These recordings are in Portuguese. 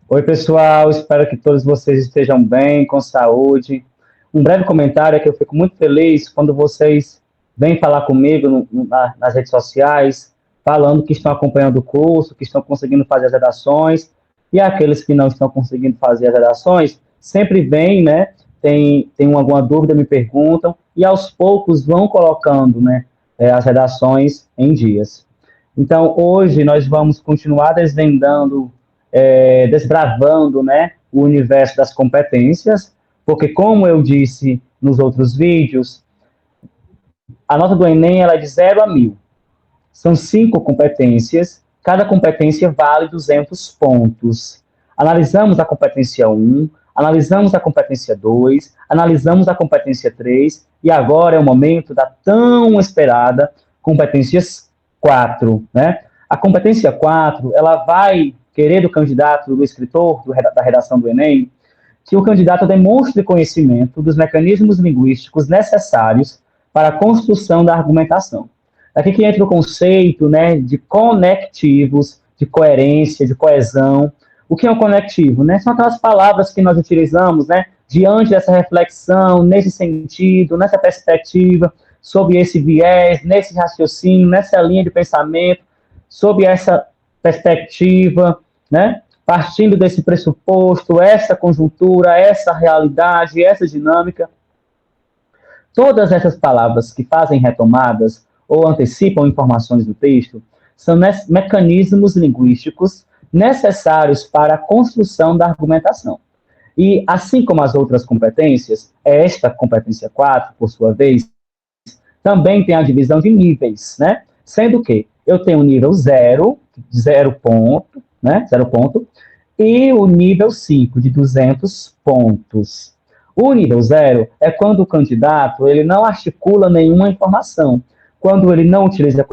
Oi, pessoal, espero que todos vocês estejam bem, com saúde. Um breve comentário é que eu fico muito feliz quando vocês vêm falar comigo nas redes sociais, falando que estão acompanhando o curso, que estão conseguindo fazer as redações, e aqueles que não estão conseguindo fazer as redações, sempre vêm, né, tem alguma dúvida, me perguntam, e aos poucos vão colocando, né, as redações em dias. Então, hoje nós vamos continuar desvendando, desbravando, né, o universo das competências, porque, como eu disse nos outros vídeos, a nota do Enem ela é de 0 a 1000. São 5 competências, cada competência vale 200 pontos. Analisamos a competência 1, analisamos a competência 2, analisamos a competência 3, e agora é o momento da tão esperada competência 4, né? A competência 4, ela vai querer do candidato, do escritor, da redação do Enem, que o candidato demonstre conhecimento dos mecanismos linguísticos necessários para a construção da argumentação. Aqui que entra o conceito, né, de conectivos, de coerência, de coesão. O que é um conectivo? Né? São aquelas palavras que nós utilizamos, né, diante dessa reflexão, nesse sentido, nessa perspectiva, sob esse viés, nesse raciocínio, nessa linha de pensamento, sob essa perspectiva, né? Partindo desse pressuposto, essa conjuntura, essa realidade, essa dinâmica. Todas essas palavras que fazem retomadas ou antecipam informações do texto são mecanismos linguísticos necessários para a construção da argumentação. E, assim como as outras competências, esta competência 4, por sua vez, também tem a divisão de níveis, né? Sendo que eu tenho o nível 0, 0 ponto, né? 0 ponto, e o nível 5, de 200 pontos. O nível 0 é quando o candidato ele não articula nenhuma informação, quando ele não utiliza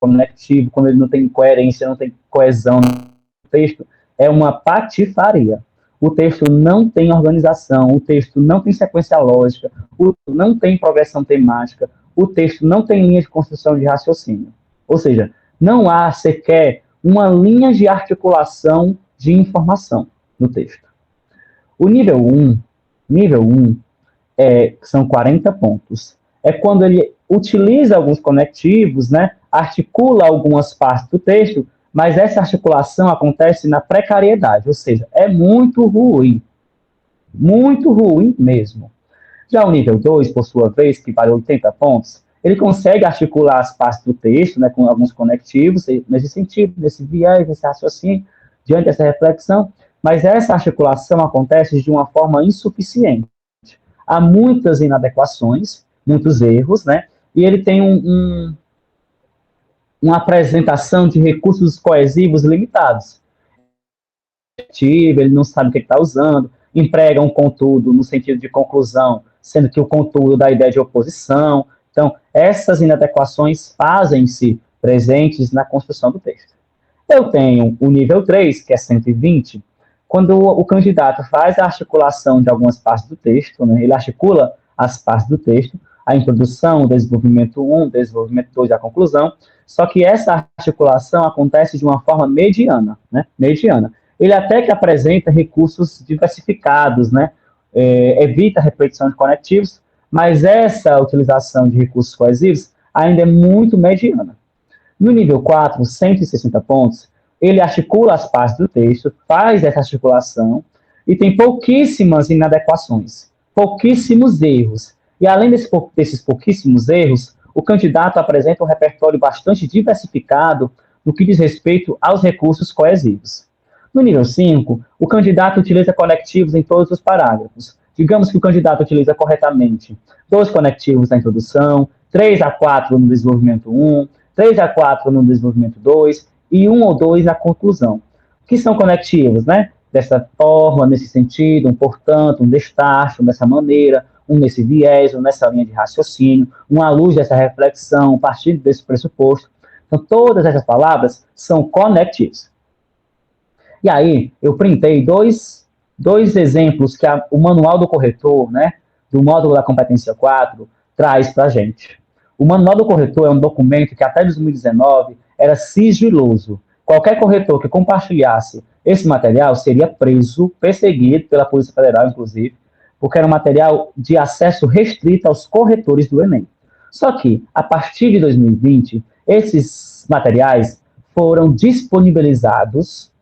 conectivo, quando ele não tem coerência, não tem coesão no texto, é uma patifaria. O texto não tem organização, o texto não tem sequência lógica, o texto não tem progressão temática, o texto não tem linha de construção de raciocínio. Ou seja, não há sequer uma linha de articulação de informação no texto. O nível 1 são 40 pontos. É quando ele utiliza alguns conectivos, né, articula algumas partes do texto, mas essa articulação acontece na precariedade, ou seja, é muito ruim mesmo. Já o nível 2, por sua vez, que vale 80 pontos, ele consegue articular as partes do texto, né, com alguns conectivos, nesse sentido, nesse viés, nesse raciocínio, diante dessa reflexão, mas essa articulação acontece de uma forma insuficiente. Há muitas inadequações, muitos erros, né, e ele tem uma apresentação de recursos coesivos limitados. Ele não sabe o que está usando, emprega um contudo no sentido de conclusão, sendo que o contudo dá a ideia de oposição. Então, essas inadequações fazem-se presentes na construção do texto. Eu tenho o nível 3, que é 120, quando o candidato faz a articulação de algumas partes do texto, né, ele articula as partes do texto, a introdução, o desenvolvimento 1, o desenvolvimento 2 e a conclusão, só que essa articulação acontece de uma forma mediana, né, mediana. Ele até que apresenta recursos diversificados, né, evita a repetição de conectivos, mas essa utilização de recursos coesivos ainda é muito mediana. No nível 4, 160 pontos, ele articula as partes do texto, faz essa articulação e tem pouquíssimas inadequações, pouquíssimos erros. E além desses pouquíssimos erros, o candidato apresenta um repertório bastante diversificado no que diz respeito aos recursos coesivos. No nível 5, o candidato utiliza conectivos em todos os parágrafos. Digamos que o candidato utiliza corretamente 2 conectivos na introdução, 3 a 4 no desenvolvimento 1, 3 a 4 no desenvolvimento 2 e 1 ou 2 na conclusão. O que são conectivos, né? Dessa forma, nesse sentido, um portanto, um destaque, dessa maneira, um nesse viés, um nessa linha de raciocínio, um à luz dessa reflexão, partindo desse pressuposto. Então, todas essas palavras são conectivos. E aí, eu printei dois exemplos que o manual do corretor, né, do módulo da competência 4, traz para a gente. O manual do corretor é um documento que até 2019 era sigiloso. qualquer corretor que compartilhasse esse material seria preso, perseguido pela Polícia Federal, inclusive, porque era um material de acesso restrito aos corretores do Enem. Só que, a partir de 2020, esses materiais foram disponibilizados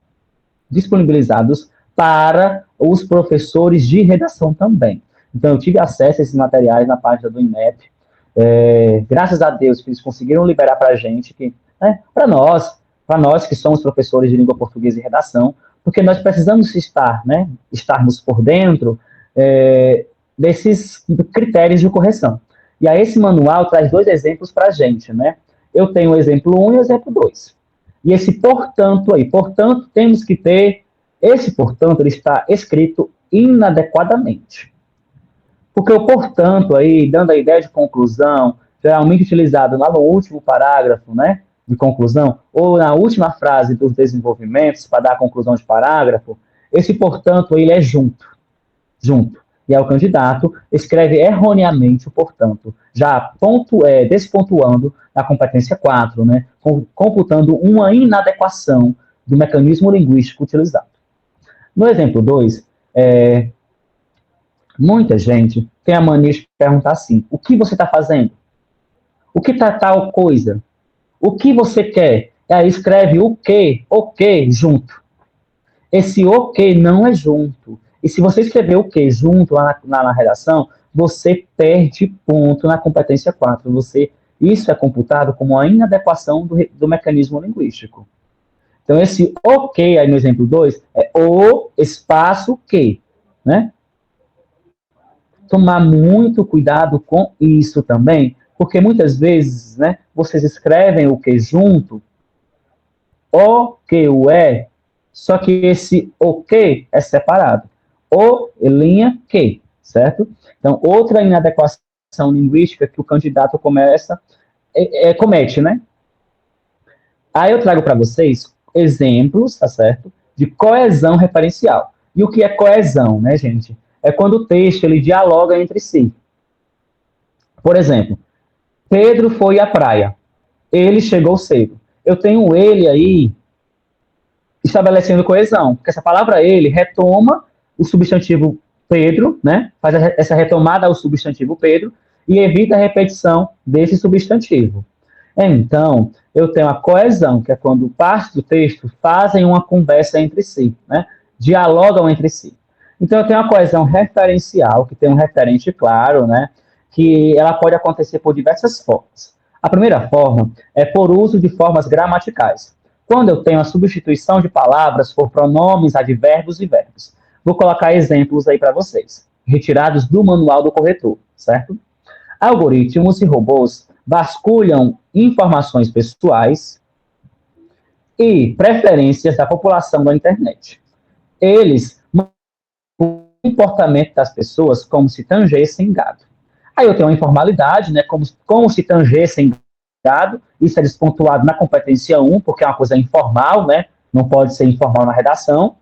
para os professores de redação também. Então, eu tive acesso a esses materiais na página do INEP. Graças a Deus que eles conseguiram liberar para a gente, para nós que somos professores de língua portuguesa e redação, porque nós precisamos estarmos por dentro desses critérios de correção. E aí esse manual traz 2 exemplos para a gente, né? Eu tenho o exemplo 1 e o exemplo 2. E esse portanto aí, portanto, temos que ter, esse portanto, ele está escrito inadequadamente. Porque o portanto aí, dando a ideia de conclusão, geralmente utilizado lá no último parágrafo, né, de conclusão, ou na última frase dos desenvolvimentos, para dar a conclusão de parágrafo, esse portanto, ele é junto. E aí o candidato escreve erroneamente o portanto, já despontuando a competência 4, né, computando uma inadequação do mecanismo linguístico utilizado. No exemplo 2, muita gente tem a mania de perguntar assim, o que você está fazendo? O que está tal coisa? O que você quer? E aí escreve o que junto. Esse o que não é junto. E se você escrever o que junto lá na redação, você perde ponto na competência 4. Isso é computado como uma inadequação do mecanismo linguístico. Então, esse ok aí no exemplo 2 é o espaço que, né? Tomar muito cuidado com isso também, porque muitas vezes, né, vocês escrevem o que junto, o que o é, só que esse o que é separado. O, linha, que, certo? Então, outra inadequação linguística que o candidato comete, né? Aí eu trago para vocês exemplos, tá certo? De coesão referencial. E o que é coesão, né, gente? É quando o texto ele dialoga entre si. Por exemplo, Pedro foi à praia. Ele chegou cedo. Eu tenho ele aí estabelecendo coesão, porque essa palavra ele retoma o substantivo Pedro, né? Faz essa retomada ao substantivo Pedro e evita a repetição desse substantivo. Então, eu tenho a coesão, que é quando partes do texto fazem uma conversa entre si, né? Dialogam entre si. Então, eu tenho a coesão referencial, que tem um referente claro, né? Que ela pode acontecer por diversas formas. A primeira forma é por uso de formas gramaticais. Quando eu tenho a substituição de palavras por pronomes, advérbios e verbos. Vou colocar exemplos aí para vocês, retirados do manual do corretor, certo? Algoritmos e robôs vasculham informações pessoais e preferências da população da internet. Eles o comportamento das pessoas como se tangessem gado. Aí eu tenho uma informalidade, né, como se tangessem gado, isso é despontuado na competência 1, porque é uma coisa informal, né, não pode ser informal na redação.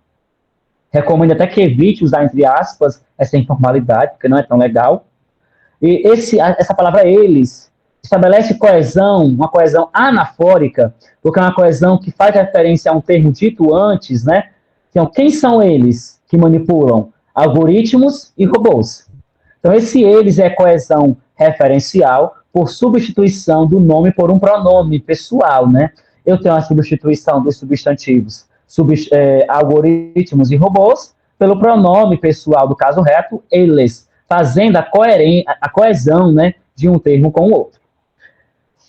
Recomendo até que evite usar, entre aspas, essa informalidade, porque não é tão legal. E essa palavra eles estabelece coesão, uma coesão anafórica, porque é uma coesão que faz referência a um termo dito antes, né? Então, quem são eles que manipulam? Algoritmos e robôs. Então, esse eles é coesão referencial por substituição do nome por um pronome pessoal, né? Eu tenho a substituição dos substantivos algoritmos e robôs pelo pronome pessoal do caso reto, eles, fazendo a coesão, né, de um termo com o outro.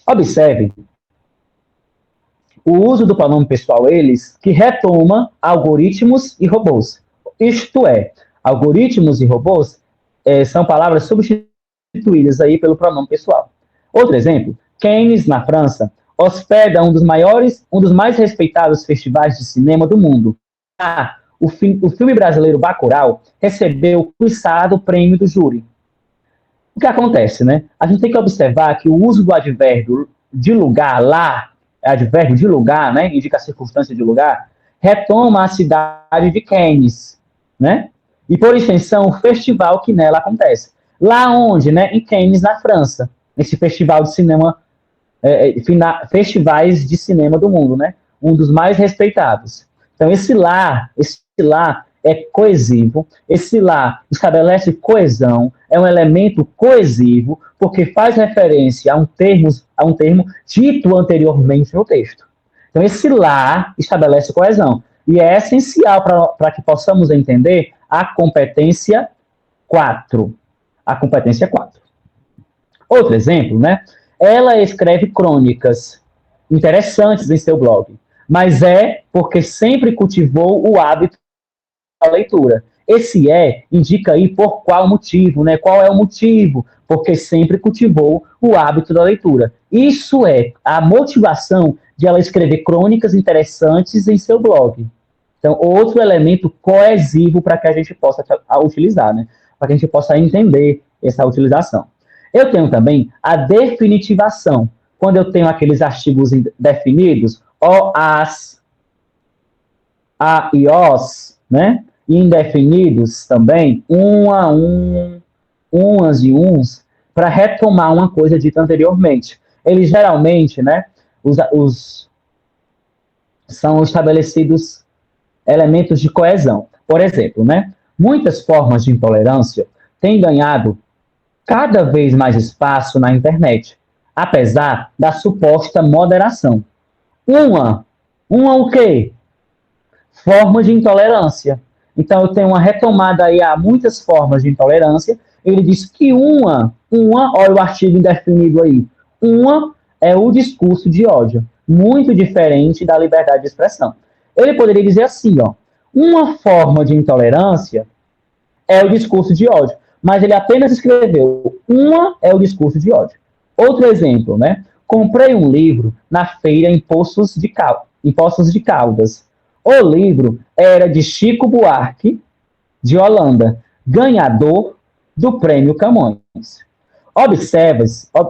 Observe o uso do pronome pessoal eles, que retoma algoritmos e robôs. Isto é, algoritmos e robôs são palavras substituídas aí pelo pronome pessoal. Outro exemplo, Cannes, na França, hospeda um dos mais respeitados festivais de cinema do mundo. O filme brasileiro Bacurau recebeu o cobiçado prêmio do júri. O que acontece, né? A gente tem que observar que o uso do advérbio de lugar, lá, advérbio de lugar, né? Indica a circunstância de lugar, retoma a cidade de Cannes, né? E, por extensão, o festival que nela acontece. Lá onde, né? Em Cannes, na França. Esse festival de cinema, festivais de cinema do mundo, né? um dos mais respeitados. Então, esse lá é coesivo, esse lá estabelece coesão, é um elemento coesivo, porque faz referência a um termo dito anteriormente no texto. Então, esse lá estabelece coesão. E é essencial para que possamos entender a competência 4. A competência 4. Outro exemplo, né? Ela escreve crônicas interessantes em seu blog, mas é porque sempre cultivou o hábito da leitura. Esse indica aí por qual motivo, né? Qual é o motivo? Porque sempre cultivou o hábito da leitura. Isso é a motivação de ela escrever crônicas interessantes em seu blog. Então, outro elemento coesivo para que a gente possa utilizar, né? Para que a gente possa entender essa utilização. Eu tenho também a definitivação. Quando eu tenho aqueles artigos definidos, o, as, a e os, né? E indefinidos também, a, umas e uns, para retomar uma coisa dita anteriormente. Eles geralmente, né? São estabelecidos elementos de coesão. Por exemplo, né? Muitas formas de intolerância têm ganhado cada vez mais espaço na internet, apesar da suposta moderação. Uma o quê? Forma de intolerância. Então, eu tenho uma retomada aí a muitas formas de intolerância. Ele diz que olha o artigo indefinido aí, uma é o discurso de ódio, muito diferente da liberdade de expressão. Ele poderia dizer assim, ó, uma forma de intolerância é o discurso de ódio, mas ele apenas escreveu uma é o discurso de ódio. Outro exemplo, né? Comprei um livro na feira em Poços de Caldas. O livro era de Chico Buarque, de Holanda, ganhador do Prêmio Camões.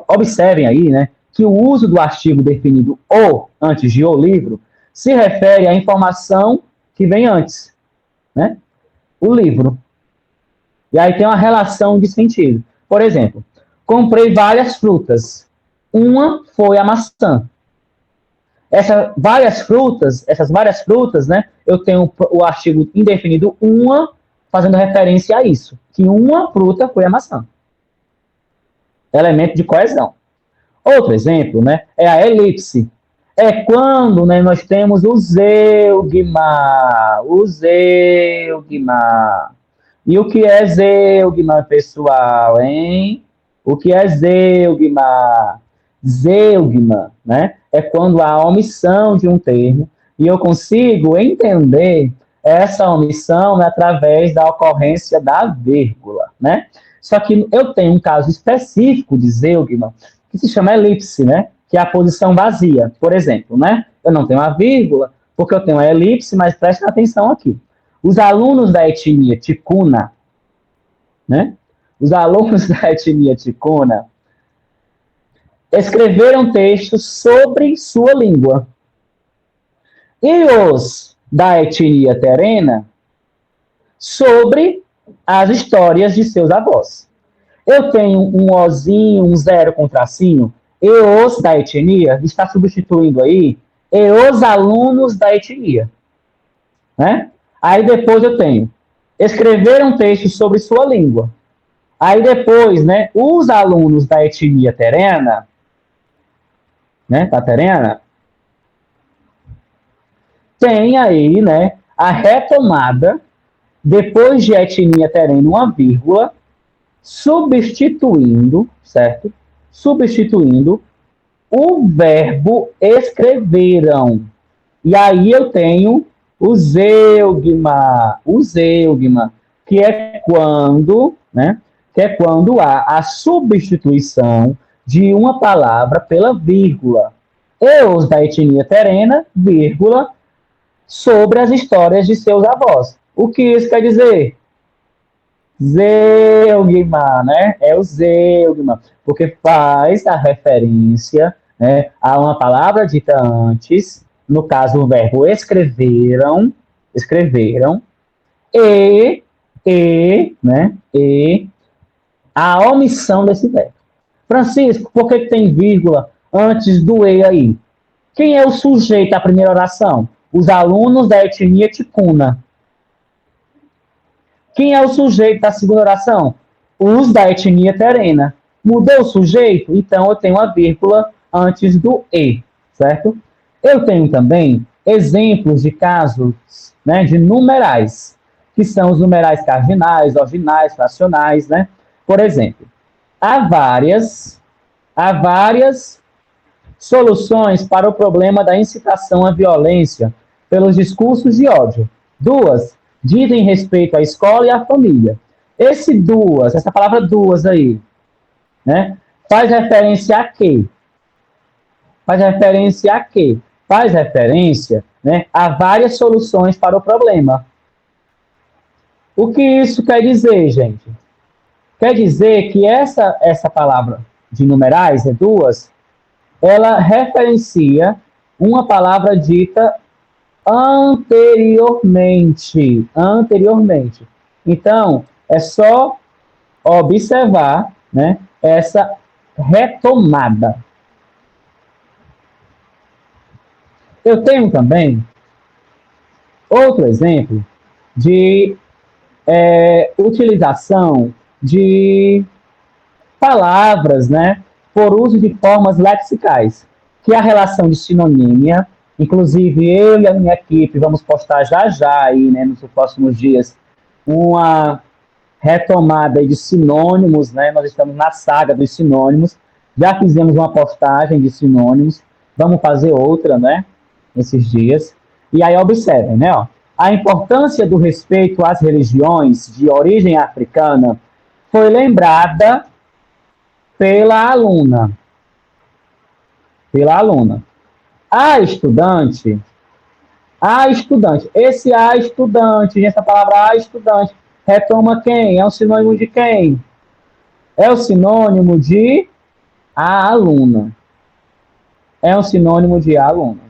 Observem aí, né, que o uso do artigo definido o antes de o livro se refere à informação que vem antes, né? O livro. E aí tem uma relação de sentido. Por exemplo, comprei várias frutas. Uma foi a maçã. Essas várias frutas, né? Eu tenho o artigo indefinido uma, fazendo referência a isso. Que uma fruta foi a maçã. Elemento de coesão. Outro exemplo, né? É a elipse. É quando, né, nós temos o zeugma. E o que é zeugma, pessoal, hein? O que é zeugma? Zeugma, né? É quando há omissão de um termo e eu consigo entender essa omissão, né, através da ocorrência da vírgula, né? Só que eu tenho um caso específico de zeugma que se chama elipse, né? Que é a posição vazia. Por exemplo, né? Eu não tenho a vírgula porque eu tenho a elipse, mas prestem atenção aqui. Os alunos da etnia ticuna, né? Os alunos da etnia ticuna escreveram textos sobre sua língua. E os da etnia terena sobre as histórias de seus avós. Eu tenho um ozinho, um zero com tracinho, e os da etnia está substituindo aí e os alunos da etnia, né? Aí depois eu tenho escreveram textos sobre sua língua. Aí depois, né, os alunos da etnia terena, né, taterena, tem aí, né, a retomada, depois de etnia terena, uma vírgula, substituindo, certo? Substituindo o verbo escreveram. E aí eu tenho o zeugma, que é quando, né, que é quando há a substituição de uma palavra pela vírgula. E os da etnia terena, vírgula, sobre as histórias de seus avós. O que isso quer dizer? Zeugma, né? É o zeugma, porque faz a referência, né, a uma palavra dita antes, no caso o verbo escreveram, né, e a omissão desse verbo. Francisco, por que tem vírgula antes do e aí? Quem é o sujeito da primeira oração? Os alunos da etnia ticuna. Quem é o sujeito da segunda oração? Os da etnia terena. Mudou o sujeito? Então eu tenho uma vírgula antes do e, certo? Eu tenho também exemplos de casos, né, de numerais, que são os numerais cardinais, ordinais, fracionais, né? Por exemplo, há várias soluções para o problema da incitação à violência pelos discursos de ódio. Duas dizem respeito à escola e à família. Essa palavra duas aí, né? Faz referência a quê? Faz referência a quê? Faz referência, né, a várias soluções para o problema. O que isso quer dizer, gente? Quer dizer que essa palavra de numerais, é duas, ela referencia uma palavra dita anteriormente. Anteriormente. Então, é só observar, né, essa retomada. Eu tenho também outro exemplo de utilização de palavras, né, por uso de formas lexicais, que é a relação de sinonímia. Inclusive, eu e a minha equipe vamos postar já aí, né, nos próximos dias, uma retomada de sinônimos, né? Nós estamos na saga dos sinônimos, já fizemos uma postagem de sinônimos, vamos fazer outra, né, esses dias. E aí observem, né, ó, a importância do respeito às religiões de origem africana foi lembrada pela aluna. Pela aluna. A estudante. Esse a estudante, essa palavra a estudante, retoma quem? É um sinônimo de quem? É o sinônimo de a aluna. É um sinônimo de a aluna,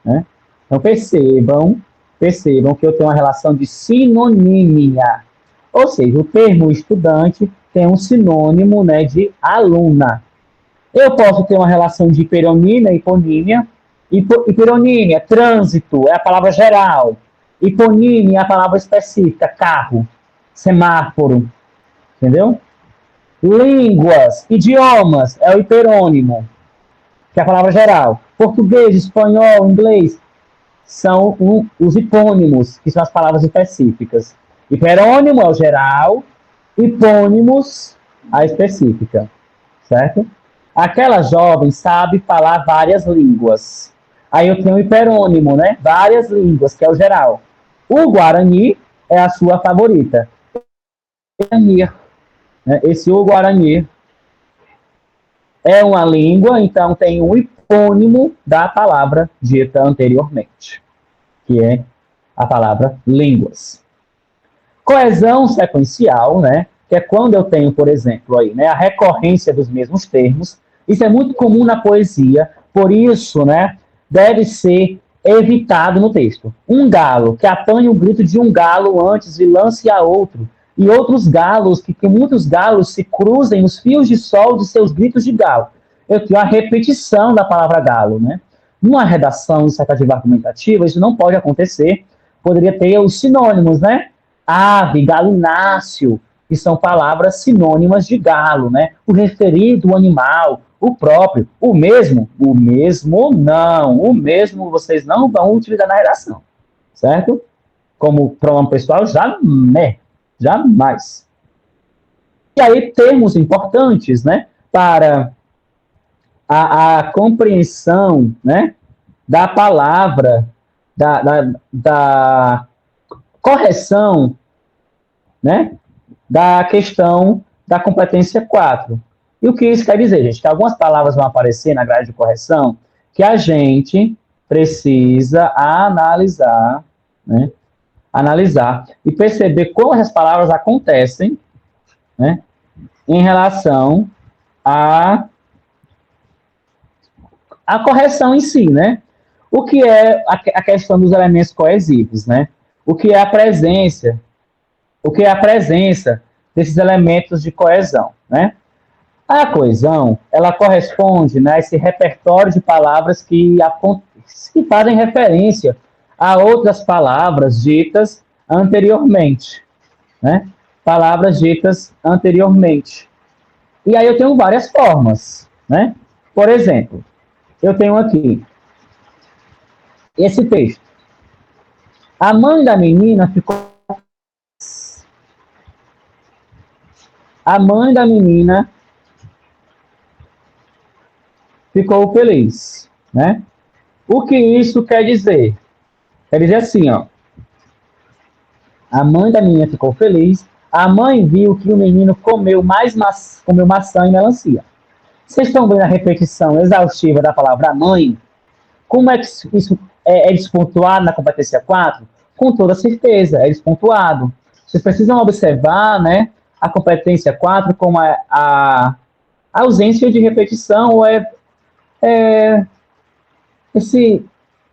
né? Então percebam que eu tenho uma relação de sinonímia. Ou seja, o termo estudante tem um sinônimo, né, de aluna. Eu posso ter uma relação de hiperonímia e hiponímia. Hiperonímia, trânsito, é a palavra geral. Hiponímia é a palavra específica, carro, semáforo. Entendeu? Línguas, idiomas, é o hiperônimo, que é a palavra geral. Português, espanhol, inglês, são os hipônimos, que são as palavras específicas. Hiperônimo é o geral, hipônimos, a específica. Certo? Aquela jovem sabe falar várias línguas. Aí eu tenho o hiperônimo, né? Várias línguas, que é o geral. O Guarani é a sua favorita. Esse o Guarani é uma língua, então tem um hipônimo da palavra dita anteriormente, que é a palavra línguas. Coesão sequencial, né? Que é quando eu tenho, por exemplo, aí, né, a recorrência dos mesmos termos. Isso é muito comum na poesia, por isso, né, deve ser evitado no texto. Um galo que apanha o grito de um galo antes e lance a outro, e outros galos, que muitos galos se cruzem nos fios de sol de seus gritos de galo. Eu tenho a repetição da palavra galo, né? Numa redação dissertativa argumentativa, isso não pode acontecer. Poderia ter os sinônimos, né? Ave, galináceo, que são palavras sinônimas de galo, né? O referido, o animal, o próprio, o mesmo não, o mesmo vocês não vão utilizar na redação, certo? Como pronome pessoal, jamais. E aí, termos importantes, né, para a compreensão, né, da palavra, da correção, né, da questão da competência 4. E o que isso quer dizer, gente? Que algumas palavras vão aparecer na grade de correção que a gente precisa analisar, né, analisar e perceber como essas palavras acontecem, né, em relação à correção em si, né? O que é a questão dos elementos coesivos, né? O que é a presença desses elementos de coesão, né? A coesão, ela corresponde, né, a esse repertório de palavras que fazem referência a outras palavras ditas anteriormente, né? Palavras ditas anteriormente. E aí eu tenho várias formas, né? Por exemplo, eu tenho aqui esse texto. A mãe da menina ficou. A mãe da menina ficou feliz, né? O que isso quer dizer? Quer dizer assim, ó. A mãe da menina ficou feliz. A mãe viu que o menino comeu maçã e melancia. Vocês estão vendo a repetição exaustiva da palavra mãe? Como é que isso é despontuado na competência 4? Com toda certeza, é despontuado. Vocês precisam observar, né, a competência 4 como a ausência de repetição, ou esse,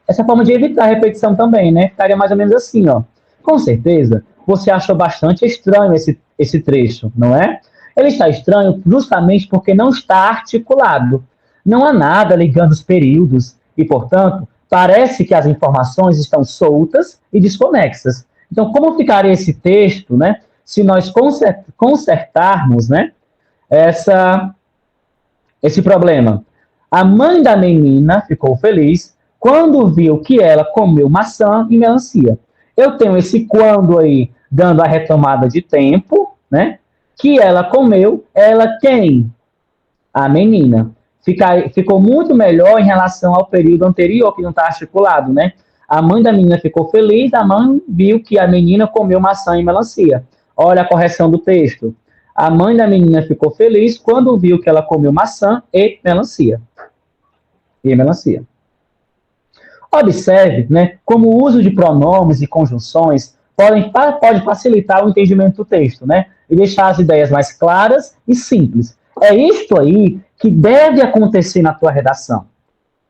essa forma de evitar a repetição também, né? Ficaria mais ou menos assim, ó. Com certeza, você achou bastante estranho esse trecho, não é? Ele está estranho justamente porque não está articulado. Não há nada ligando os períodos e, portanto, parece que as informações estão soltas e desconexas. Então, como ficaria esse texto, né? Se nós consertarmos, né? Essa esse problema. A mãe da menina ficou feliz quando viu que ela comeu maçã e melancia. Eu tenho esse quando aí, dando a retomada de tempo, né? Que ela comeu, ela quem? A menina. Ficou muito melhor em relação ao período anterior, que não está articulado, né? A mãe da menina ficou feliz, a mãe viu que a menina comeu maçã e melancia. Olha a correção do texto. A mãe da menina ficou feliz quando viu que ela comeu maçã e melancia. E melancia. Observe, né, como o uso de pronomes e conjunções pode facilitar o entendimento do texto, né, e deixar as ideias mais claras e simples. É isto aí que deve acontecer na tua redação,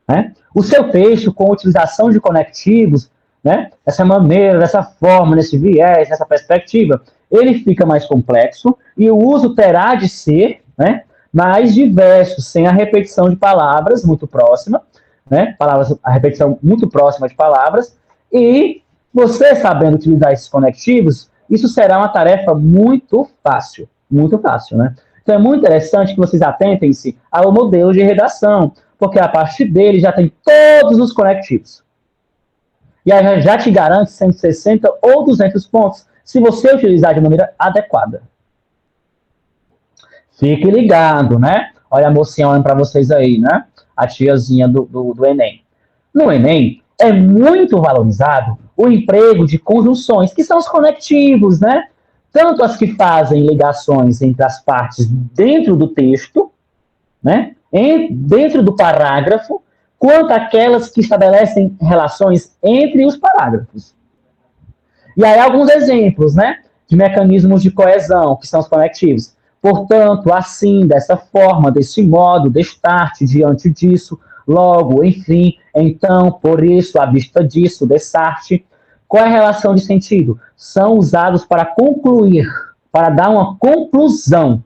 né? O seu texto, com a utilização de conectivos, né, dessa maneira, dessa forma, nesse viés, nessa perspectiva, ele fica mais complexo e o uso terá de ser, né, mais diverso, sem a repetição de palavras muito próxima, né, a repetição muito próxima de palavras, e você sabendo utilizar esses conectivos, isso será uma tarefa muito fácil, né? Então é muito interessante que vocês atentem-se ao modelo de redação, porque a partir dele já tem todos os conectivos. E aí já te garante 160 ou 200 pontos, se você utilizar de maneira adequada. Fique ligado, né? Olha a mocinha olhando para vocês aí, né? A tiazinha do Enem. No Enem, é muito valorizado o emprego de conjunções, que são os conectivos, né? Tanto as que fazem ligações entre as partes dentro do texto, né? Dentro do parágrafo, quanto aquelas que estabelecem relações entre os parágrafos. E aí alguns exemplos, né, de mecanismos de coesão, que são os conectivos. Portanto, assim, dessa forma, desse modo, destarte, diante disso, logo, enfim, então, por isso, à vista disso, dessarte. Qual é a relação de sentido? São usados para concluir, para dar uma conclusão.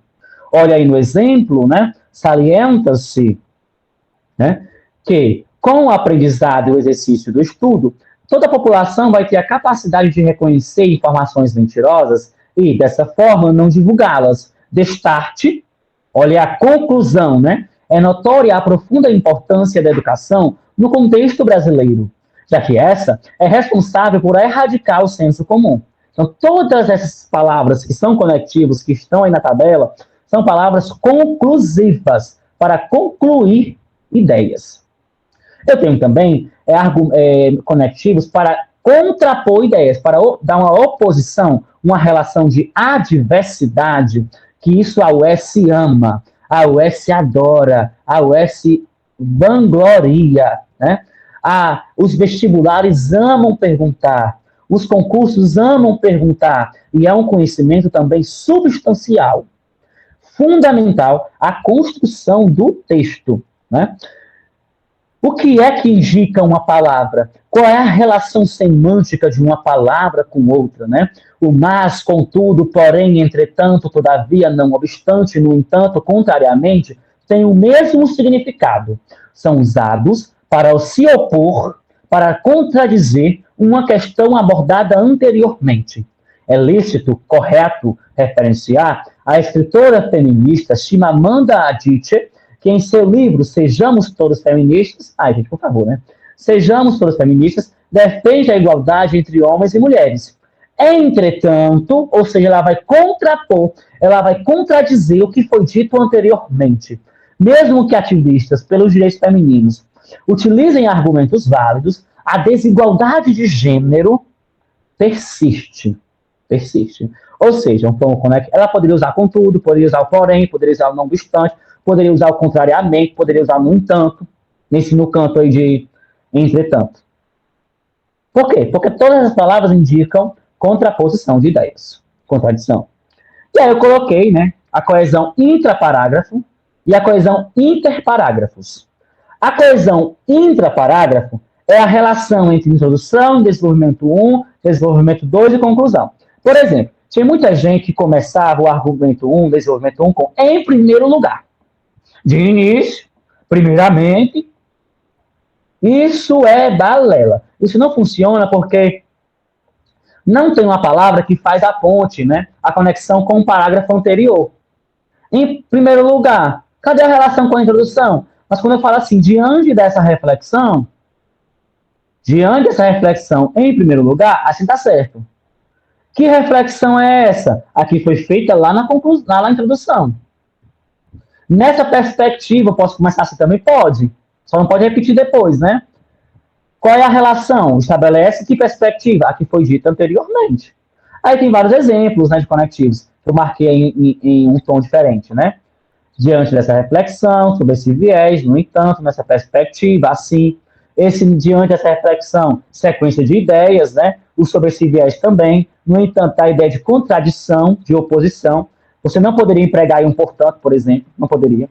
Olha aí no exemplo, né, salienta-se, né, que com o aprendizado e o exercício do estudo, toda a população vai ter a capacidade de reconhecer informações mentirosas e, dessa forma, não divulgá-las. Destarte, olha a conclusão, né? É notória a profunda importância da educação no contexto brasileiro, já que essa é responsável por erradicar o senso comum. Então, todas essas palavras que são conectivos, que estão aí na tabela, são palavras conclusivas, para concluir ideias. Eu tenho também conectivos para contrapor ideias, para dar uma oposição, uma relação de adversidade, que isso a UES ama, a UES adora, a UES vangloria, né? Os vestibulares amam perguntar, os concursos amam perguntar, e é um conhecimento também substancial, fundamental, a construção do texto, né? O que é que indica uma palavra? Qual é a relação semântica de uma palavra com outra, né? O mas, contudo, porém, entretanto, todavia, não obstante, no entanto, contrariamente, tem o mesmo significado. São usados para se opor, para contradizer uma questão abordada anteriormente. É lícito, correto, referenciar a escritora feminista Chimamanda Adichie, que em seu livro Sejamos Todos Feministas, ai gente, por favor, né? Sejamos Todos Feministas, defende a igualdade entre homens e mulheres. Entretanto, ou seja, ela vai contrapor, ela vai contradizer o que foi dito anteriormente. Mesmo que ativistas pelos direitos femininos utilizem argumentos válidos, a desigualdade de gênero persiste. Persiste. Ou seja, então, ela poderia usar contudo, poderia usar o porém, poderia usar o não obstante, poderia usar o contrariamente, poderia usar no entanto, no canto aí de entretanto. Por quê? Porque todas as palavras indicam contraposição de ideias, contradição. E aí eu coloquei, né, a coesão intraparágrafo e a coesão interparágrafos. A coesão intraparágrafo é a relação entre introdução, desenvolvimento 1, desenvolvimento 2 e conclusão. Por exemplo, tinha muita gente que começava o argumento 1, desenvolvimento 1 com em primeiro lugar. De início, primeiramente, isso é balela. Isso não funciona porque não tem uma palavra que faz a ponte, né? A conexão com o parágrafo anterior. Em primeiro lugar, cadê a relação com a introdução? Mas quando eu falo assim, diante dessa reflexão, em primeiro lugar, assim está certo. Que reflexão é essa? A que foi feita lá na introdução. Nessa perspectiva, eu posso começar assim também? Pode. Só não pode repetir depois, né? Qual é a relação? Estabelece que perspectiva? A que foi dita anteriormente. Aí tem vários exemplos, né, de conectivos, que eu marquei em um tom diferente, né? Diante dessa reflexão, sobre esse viés, no entanto, nessa perspectiva, assim, diante dessa reflexão, sequência de ideias, né? O sobre esse viés também, no entanto, a ideia de contradição, de oposição. Você não poderia empregar aí um portanto, por exemplo, não poderia,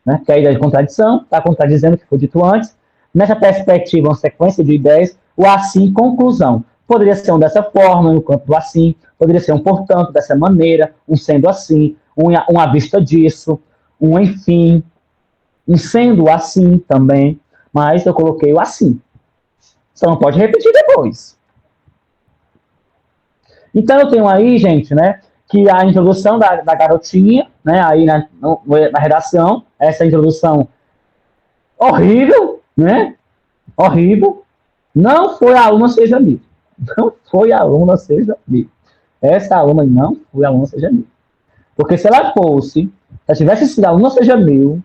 né? Que é a ideia de contradição, está contradizendo o que foi dito antes. Nessa perspectiva, uma sequência de ideias, o assim, conclusão. Poderia ser um dessa forma, no campo do assim, poderia ser um portanto, dessa maneira, um sendo assim, um à vista disso, um enfim, um sendo assim também, mas eu coloquei o assim. Só não pode repetir depois. Então eu tenho aí, gente, né, que a introdução da garotinha, né, aí na redação, essa introdução horrível, né, horrível, não foi a aluna seja amigo. Não foi a aluna seja amigo. Essa aluna não foi a aluna seja amigo. Porque se ela fosse, se ela tivesse sido a aluna seja meu,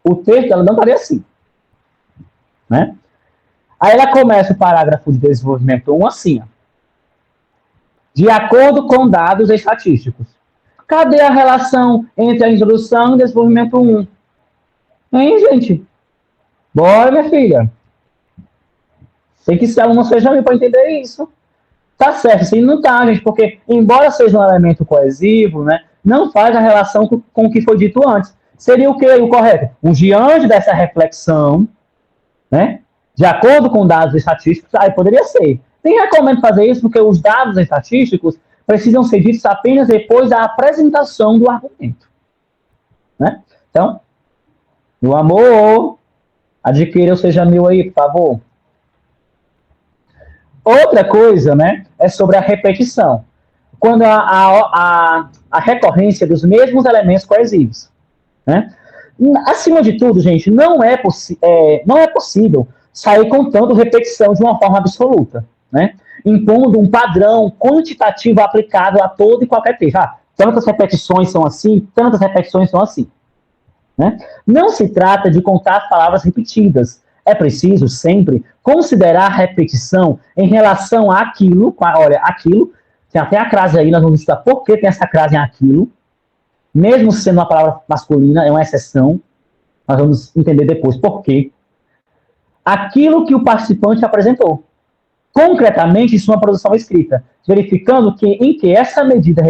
o texto dela não estaria assim. Né? Aí ela começa o parágrafo de desenvolvimento 1 assim, ó. De acordo com dados estatísticos. Cadê a relação entre a introdução e o desenvolvimento 1? Hein, gente? Bora, minha filha. Tem que ser aluno seja meu para entender isso. Tá certo, assim não tá, gente, porque embora seja um elemento coesivo, né, não faz a relação com o que foi dito antes. Seria o que o correto? Um diante dessa reflexão, né, de acordo com dados estatísticos, aí poderia ser. Nem recomendo fazer isso porque os dados estatísticos precisam ser ditos apenas depois da apresentação do argumento. Né? Então, meu amor, adquira o seja meu aí, por favor. Outra coisa, né, é sobre a repetição. Quando a recorrência dos mesmos elementos coesivos. Né? Acima de tudo, gente, não é possível sair contando repetição de uma forma absoluta, né? Impondo um padrão quantitativo aplicável a todo e qualquer texto. Tantas repetições são assim, tantas repetições são assim. Né? Não se trata de contar as palavras repetidas. É preciso sempre considerar a repetição em relação àquilo. Olha, aquilo, tem até a crase aí, nós vamos estudar por que tem essa crase em aquilo. Mesmo sendo uma palavra masculina, é uma exceção. Nós vamos entender depois por quê. Aquilo que o participante apresentou. Concretamente, em sua produção escrita. Verificando em que essa medida,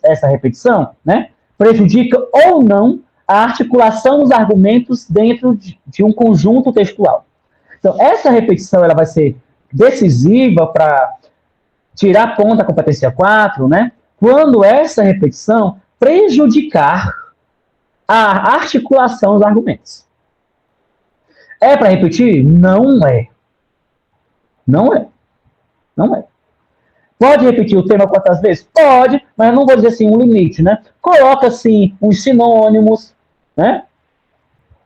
essa repetição, né, prejudica ou não a articulação dos argumentos dentro de um conjunto textual. Então, essa repetição ela vai ser decisiva para tirar ponto da competência 4, né? Quando essa repetição prejudicar a articulação dos argumentos. É para repetir? Não é. Não é. Não é. Pode repetir o tema quantas vezes? Pode, mas eu não vou dizer assim um limite, né? Coloca assim uns sinônimos, né?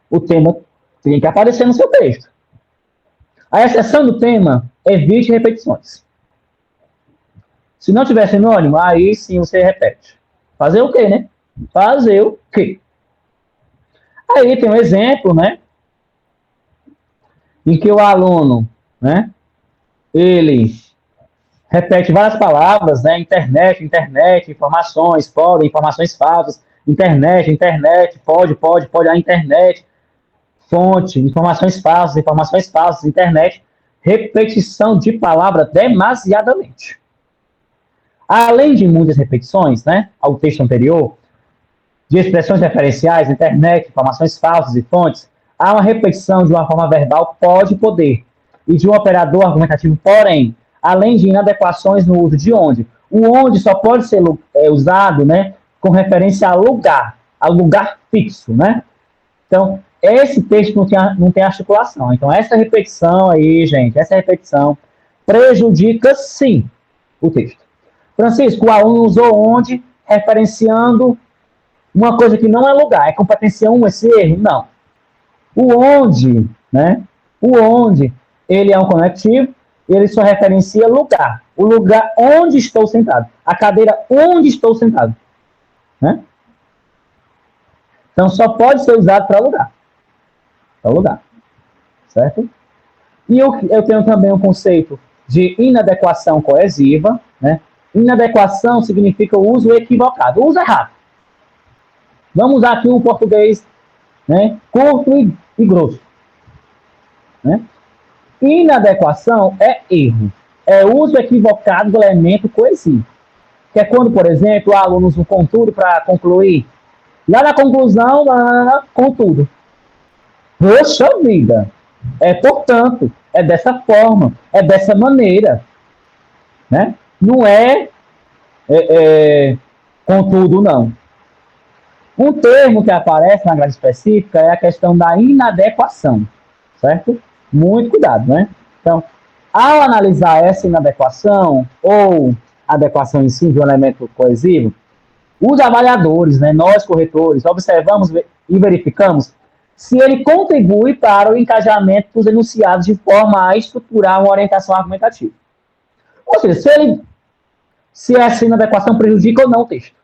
O tema tem que aparecer no seu texto. A exceção do tema, evite repetições. Se não tiver sinônimo, aí sim você repete. Fazer o quê, né? Fazer o quê? Aí tem um exemplo, né? Em que o aluno, né? Ele repete várias palavras, né? Internet, informações, podem, informações falsas, internet, pode, a internet, fonte, informações falsas, internet, repetição de palavra demasiadamente. Além de muitas repetições, né? Ao texto anterior, de expressões referenciais, internet, informações falsas e fontes, há uma repetição de uma forma verbal pode poder, e de um operador argumentativo, porém, além de inadequações no uso de onde. O onde só pode ser usado, né, com referência a lugar fixo, né? Então, esse texto não tem articulação. Então, essa repetição aí, gente, essa repetição prejudica, sim, o texto. Francisco, o aluno usou onde, referenciando uma coisa que não é lugar. É competência 1 esse erro? Não. O onde, né? O onde, ele é um conectivo, ele só referencia lugar. O lugar onde estou sentado. A cadeira onde estou sentado. Né? Então, só pode ser usado para lugar. Para lugar. Certo? E eu tenho também um conceito de inadequação coesiva. Né? Inadequação significa o uso equivocado. O uso errado. Vamos usar aqui um português, né, curto e grosso. Né? Inadequação é erro. É uso equivocado do elemento coesivo. Que é quando, por exemplo, o aluno usa um contudo para concluir. Lá na conclusão, contudo. Poxa vida! É portanto, é dessa forma, é dessa maneira. Né? Não contudo, não. Um termo que aparece na grade específica é a questão da inadequação, certo? Muito cuidado, né? Então, ao analisar essa inadequação ou adequação em si de um elemento coesivo, os avaliadores, né, nós corretores, observamos e verificamos se ele contribui para o encaixamento dos enunciados de forma a estruturar uma orientação argumentativa. Ou seja, se essa inadequação prejudica ou não o texto.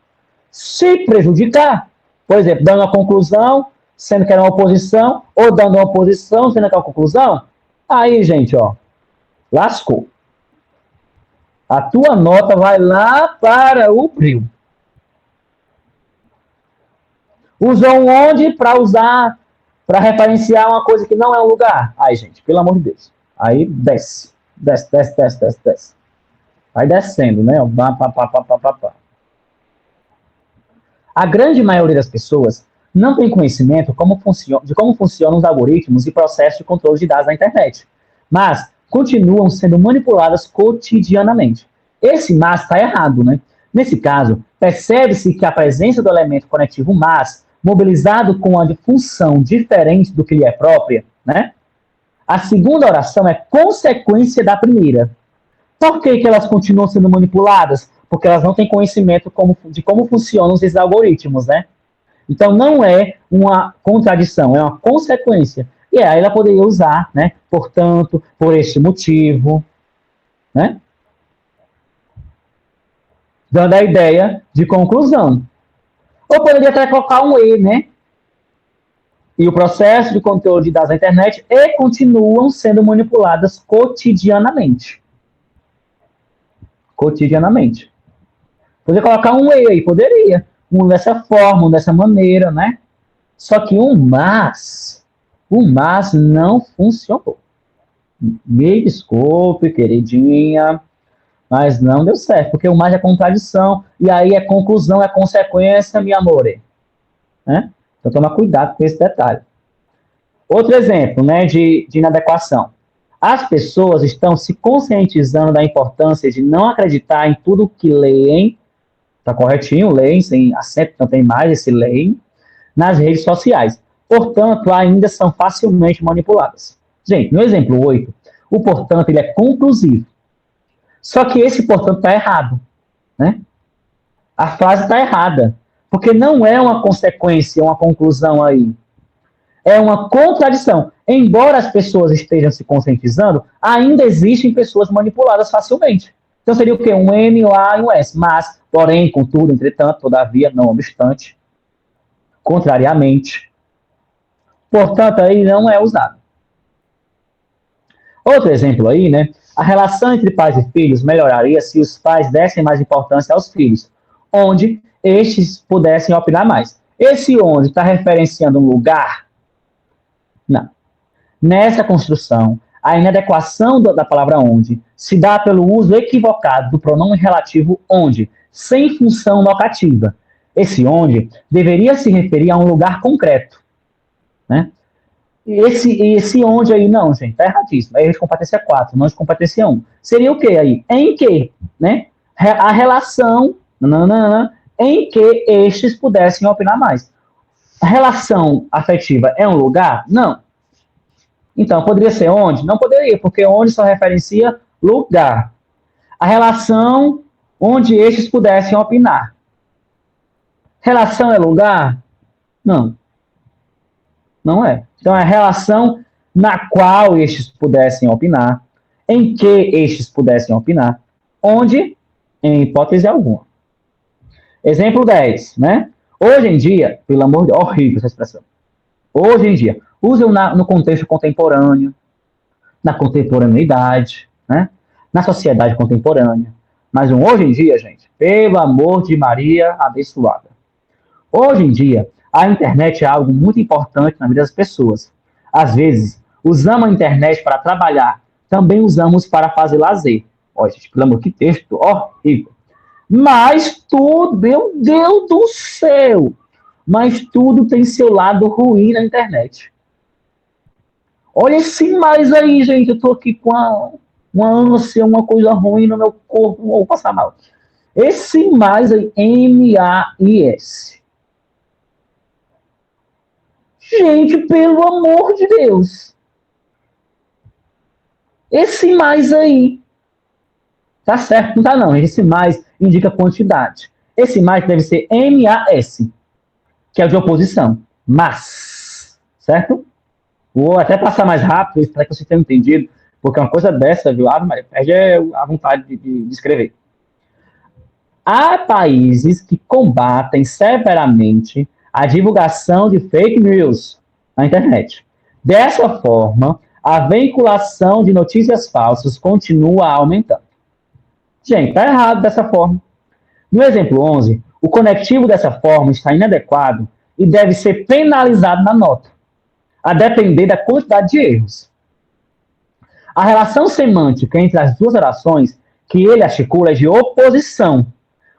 Se prejudicar, por exemplo, dando uma conclusão, sendo que era uma oposição, ou dando uma oposição, sendo que era uma conclusão, aí, gente, ó, lascou. A tua nota vai lá para o bril. Usou um onde para referenciar uma coisa que não é um lugar. Aí, gente, pelo amor de Deus. Aí desce. Desce. Vai descendo, né? A grande maioria das pessoas não tem conhecimento de como funcionam os algoritmos e processos de controle de dados na internet, mas continuam sendo manipuladas cotidianamente. Esse mas está errado, né? Nesse caso, percebe-se que a presença do elemento conectivo mas, mobilizado com uma função diferente do que lhe é própria, né? A segunda oração é consequência da primeira. Por que elas continuam sendo manipuladas? Porque elas não têm conhecimento de como funcionam esses algoritmos, né? Então, não é uma contradição, é uma consequência. E aí ela poderia usar, né? Portanto, por este motivo, né? Dando a ideia de conclusão. Ou poderia até colocar um e, né? E o processo de controle de dados na internet continuam sendo manipuladas cotidianamente. Cotidianamente. Poderia colocar um e aí, poderia. Um dessa forma, um dessa maneira, né? Só que o mas não funcionou. Me desculpe, queridinha, mas não deu certo, porque o mas é contradição, e aí é conclusão, é consequência, meu amor. Né? Então, toma cuidado com esse detalhe. Outro exemplo, né, de inadequação. As pessoas estão se conscientizando da importância de não acreditar em tudo que leem, tá corretinho, leem, sem acento, não tem mais esse leem, nas redes sociais. Portanto, ainda são facilmente manipuladas. Gente, no exemplo 8, o portanto ele é conclusivo. Só que esse portanto está errado, né? A frase está errada, porque não é uma consequência, uma conclusão aí. É uma contradição. Embora as pessoas estejam se conscientizando, ainda existem pessoas manipuladas facilmente. Então seria o quê? Um M, um A e um S. Mas, porém, contudo, entretanto, todavia, não obstante, contrariamente, portanto, aí não é usado. Outro exemplo aí, né? A relação entre pais e filhos melhoraria se os pais dessem mais importância aos filhos, onde estes pudessem opinar mais. Esse onde está referenciando um lugar? Não. Nessa construção, a inadequação da palavra onde se dá pelo uso equivocado do pronome relativo onde, sem função locativa. Esse onde deveria se referir a um lugar concreto, né? E esse onde aí, não, gente, tá erradíssimo. É erro de competência 4, não de competência 1. Seria o quê aí? Em que, né? A relação, em que estes pudessem opinar mais. A relação afetiva é um lugar? Não. Então, poderia ser onde? Não poderia, porque onde só referencia lugar. A relação onde estes pudessem opinar. Relação é lugar? Não. Não é. Então, é a relação na qual estes pudessem opinar, em que estes pudessem opinar, onde, em hipótese alguma. Exemplo 10, né? Hoje em dia, pelo amor de Deus, horrível essa expressão. Hoje em dia, usam no contexto contemporâneo, na contemporaneidade, né? Na sociedade contemporânea. Mas hoje em dia, gente, pelo amor de Maria abençoada. Hoje em dia, a internet é algo muito importante na vida das pessoas. Às vezes, usamos a internet para trabalhar, também usamos para fazer lazer. Olha, gente, pelo amor, que texto horrível. Mas tudo, meu Deus do céu, mas tudo tem seu lado ruim na internet. Olha esse mais aí, gente, eu tô aqui com uma ânsia, uma coisa ruim no meu corpo, vou passar mal. Esse mais aí, M-A-I-S. Gente, pelo amor de Deus. Esse mais aí. Tá certo? Não tá não. Esse mais indica quantidade. Esse mais deve ser M-A-S, que é o de oposição. Mas. Certo? Vou até passar mais rápido para que você tenha entendido, porque uma coisa dessa, viu? Perde a vontade de escrever. Há países que combatem severamente a divulgação de fake news na internet. Dessa forma, a veiculação de notícias falsas continua aumentando. Gente, está errado dessa forma. No exemplo 11, o conectivo dessa forma está inadequado e deve ser penalizado na nota, a depender da quantidade de erros. A relação semântica entre as duas orações que ele articula é de oposição,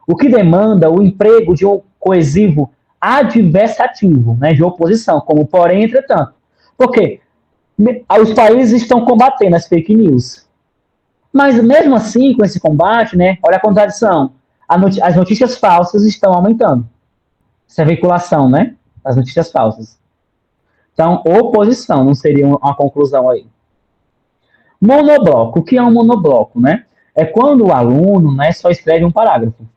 o que demanda o emprego de um coesivo adversativo, né, de oposição, como porém, entretanto. Porque os países estão combatendo as fake news. Mas mesmo assim, com esse combate, né, olha a contradição. As notícias falsas estão aumentando. Essa é a veiculação, né, das notícias falsas. Então, oposição não seria uma conclusão aí. Monobloco. O que é um monobloco, né? É quando o aluno, né, só escreve um parágrafo.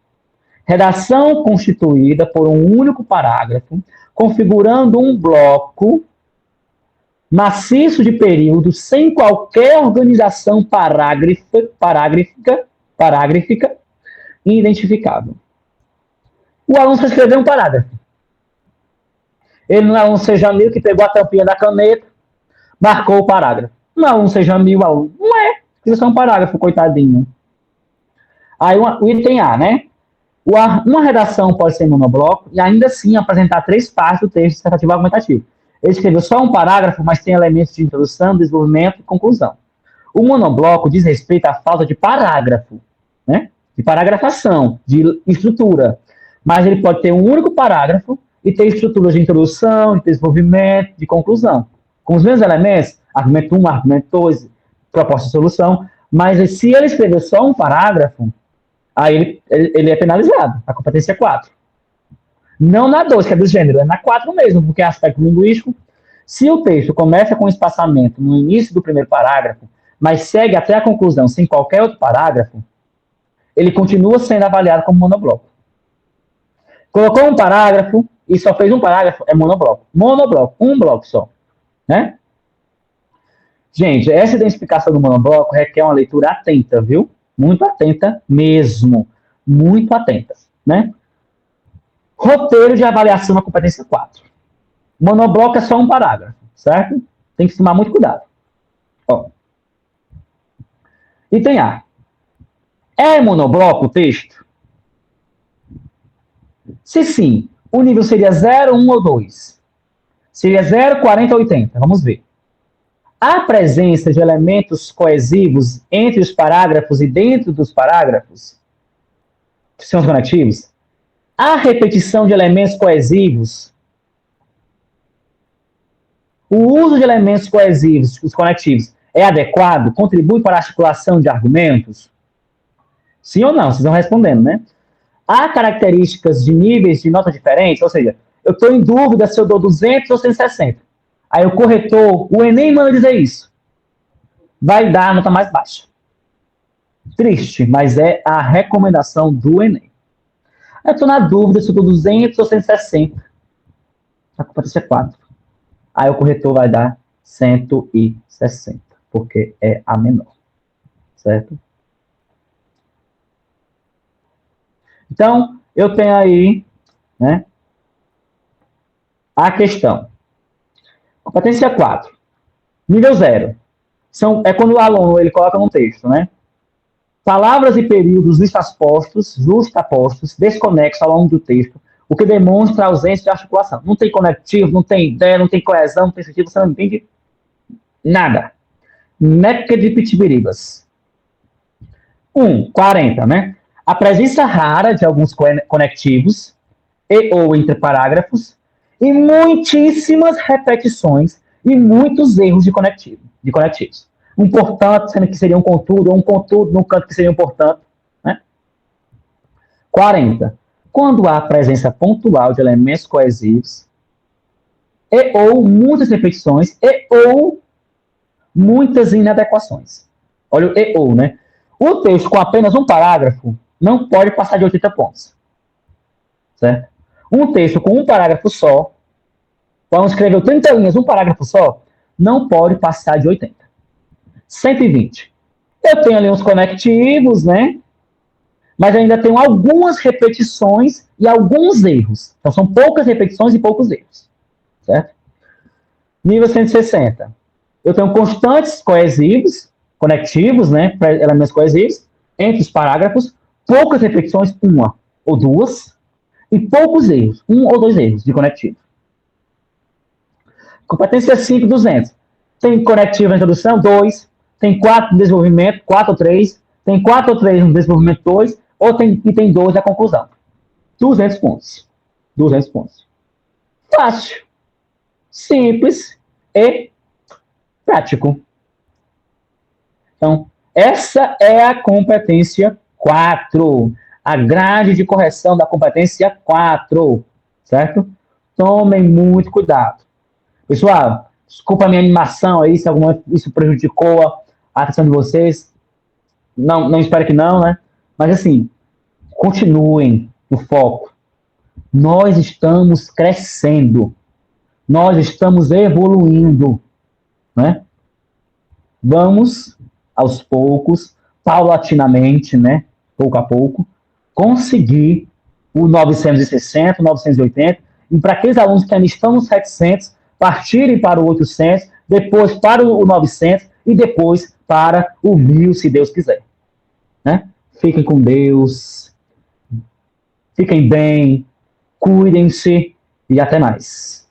Redação constituída por um único parágrafo, configurando um bloco maciço de período sem qualquer organização parágrafica identificável. O aluno só escreveu um parágrafo. Ele não é um seja mil que pegou a tampinha da caneta, marcou o parágrafo. Não é um seja mil, aluno. Não é. Isso é só um parágrafo, coitadinho. Aí o item A, né? Uma redação pode ser monobloco e ainda assim apresentar 3 partes do texto dissertativo argumentativo. Ele escreveu só um parágrafo, mas tem elementos de introdução, desenvolvimento e conclusão. O monobloco diz respeito à falta de parágrafo, né? De paragrafação, de estrutura. Mas ele pode ter um único parágrafo e ter estruturas de introdução, de desenvolvimento, de conclusão. Com os mesmos elementos, argumento 1, argumento 2, proposta de solução, mas se ele escrever só um parágrafo, aí ele é penalizado, a competência 4. Não na 2, que é do gênero, é na 4 mesmo, porque é aspecto linguístico. Se o texto começa com espaçamento no início do primeiro parágrafo, mas segue até a conclusão sem qualquer outro parágrafo, ele continua sendo avaliado como monobloco. Colocou um parágrafo e só fez um parágrafo, é monobloco. Monobloco, um bloco só. Né? Gente, essa identificação do monobloco requer uma leitura atenta, viu? Muito atenta mesmo. Muito atenta. Né? Roteiro de avaliação na competência 4. Monobloco é só um parágrafo, certo? Tem que tomar muito cuidado. Ó. Item A. É monobloco o texto? Se sim, o nível seria 0, 1 ou 2. Seria 0, 40 ou 80. Vamos ver. Há presença de elementos coesivos entre os parágrafos e dentro dos parágrafos? Que são os conectivos? Há repetição de elementos coesivos? O uso de elementos coesivos, os conectivos, é adequado? Contribui para a articulação de argumentos? Sim ou não? Vocês vão respondendo, né? Há características de níveis de nota diferentes? Ou seja, eu estou em dúvida se eu dou 200 ou 160. Aí o corretor, o Enem manda dizer isso. Vai dar a nota mais baixa. Triste, mas é a recomendação do Enem. Eu estou na dúvida se eu dou 200 ou 160. A competência é 4. Aí o corretor vai dar 160, porque é a menor. Certo? Então, eu tenho aí, né, a questão. Competência 4. Nível 0. É quando o aluno ele coloca no texto, né? Palavras e períodos justapostos, desconexos ao longo do texto, o que demonstra a ausência de articulação. Não tem conectivo, não tem ideia, não tem coesão, não tem sentido, você não entende nada. Métrica de pitibiribas. 40, né? A presença rara de alguns conectivos e ou entre parágrafos e muitíssimas repetições e muitos erros de conectivos. Um portanto, sendo que seria um contudo, ou um contudo no canto que seria um portanto. Né? 40. Quando há presença pontual de elementos coesivos e ou muitas repetições e ou muitas inadequações. Olha o e ou, né? O texto com apenas um parágrafo não pode passar de 80 pontos. Certo? Um texto com um parágrafo só, vamos escrever 30 linhas, um parágrafo só, não pode passar de 80. 120. Eu tenho ali uns conectivos, né? Mas ainda tenho algumas repetições e alguns erros. Então, são poucas repetições e poucos erros. Certo? Nível 160. Eu tenho constantes coesivos, conectivos, né? Elementos coesivos, entre os parágrafos, poucas repetições, uma ou duas, e poucos erros, um ou dois erros de conectivo. Competência 5, 200. Tem conectivo na introdução, 2. Tem 4 no desenvolvimento, 4 ou 3. Tem 4 ou 3 no desenvolvimento 2. E tem 2 na conclusão. 200 pontos. 200 pontos. Fácil. Simples e prático. Então, essa é a competência 4. A grade de correção da competência 4. Certo? Tomem muito cuidado. Pessoal, desculpa a minha animação aí, se isso prejudicou a atenção de vocês. Não espero que não, né? Mas assim, continuem no foco. Nós estamos crescendo. Nós estamos evoluindo. Né? Vamos, aos poucos, paulatinamente, né? Pouco a pouco, conseguir o 960, o 980. E para aqueles alunos que ainda estão no 700, partirem para o 800, depois para o 900 e depois para o 1000, se Deus quiser. Né? Fiquem com Deus, fiquem bem, cuidem-se e até mais.